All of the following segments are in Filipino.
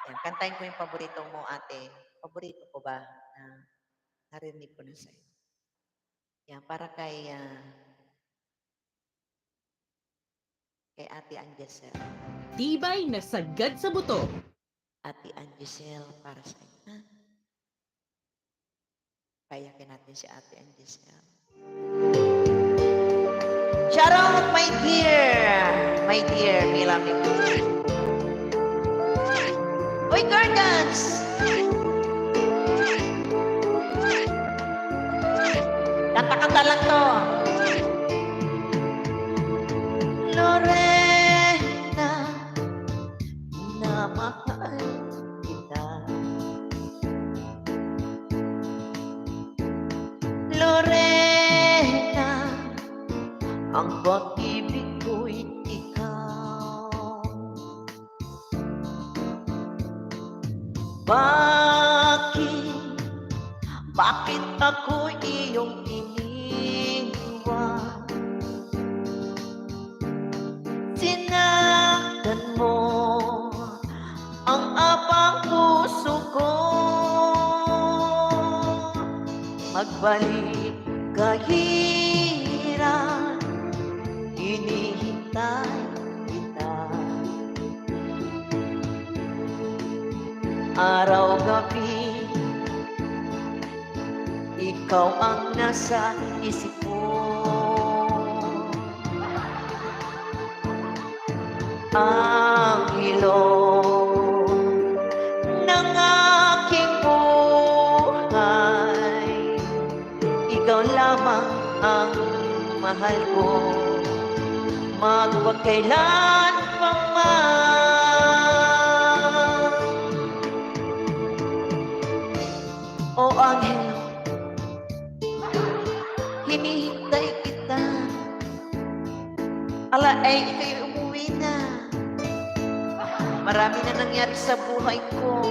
Yan, kantahin ko yung paborito mo, ate. Paborito ko ba na narinig ko na sa'yo? Yan, para kay Ate Angesel. Tibay na sagad sa buto. Ate Angesel, para sa'yo. Ha? Payakin natin si Ate Angesel. Shout out, my dear Mila Miguel. Uy, Gardens! Kanta-kanta lang to. Lorena, na mahal kita. Lorena, ang pag-ibig ko'y ikaw. Bakit ako iyong iniwan? Sinaktan mo ang abang puso ko. Magbalik kahiran, hinihintay kita. Araw-gabi, ikaw ang nasa isip ko. Ang ilong ng aking buhay, ikaw lamang ang mahal ko, magpakailan pa man. O anghel, hinihintay kita. Ala ay ika'y umuwi na. Marami na nangyari sa buhay ko,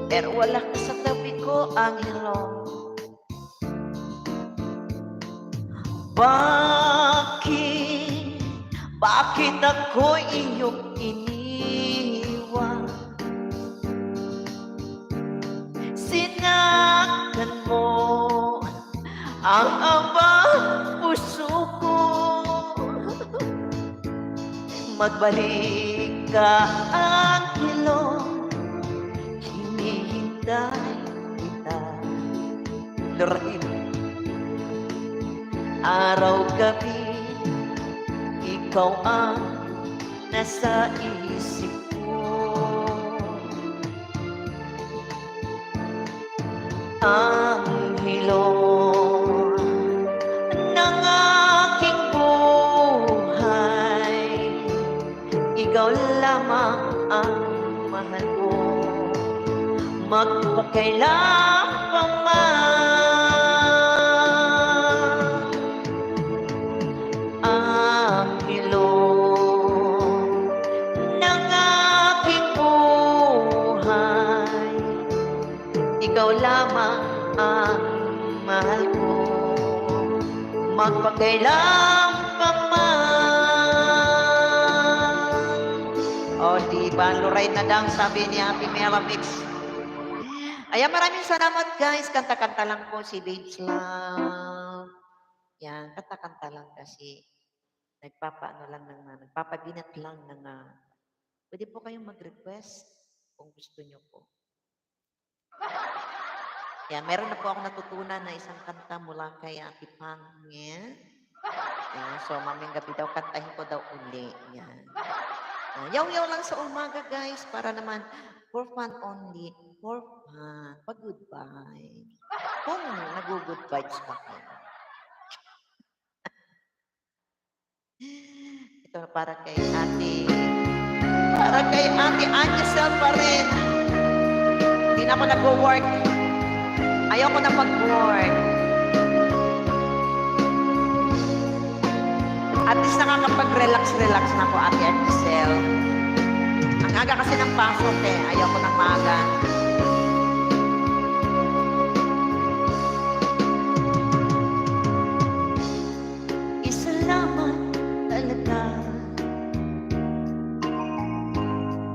pero wala ka sa tabi ko, anghelo. Bakit ako iyong iniwan? Sinaktan mo ang abang puso ko. Magbalik ka, anghelo, hinihintay kita. Lorraine, araw-gabi, ikaw ang nasa isip ko. Anghelo ng aking buhay, ikaw lamang ang mahal ko, magpakailan pa man. Anghelo ng aking buhay, ikaw lamang ang mahal ko, magpakailan pa man. O, diba? Lorraine na daw, sabi ni Ate Mela Mix. Ayan, maraming salamat, guys. Kanta-kanta lang po si Babes Love. Yan, kanta-kanta lang kasi nagpapabinat lang ng pwede po kayong mag-request kung gusto nyo po. Yan, meron na po ako natutunan na isang kanta mula kay Ate Pangya. Yan, so maming gabi daw, kantahin ko daw uli. Yan. Yaw-yaw lang sa umaga, guys, para naman for fun only. For fun. Pag-good vibes. Kung nag-good vibes pa kayo. Ito para kay Ate Angesel pa rin. Hindi na ako nag-work. Ayoko na mag-work. At least nakakapag-relax na ako, Ate Angesel. Ang aga kasi ng pasok eh. Ayoko ng maaga.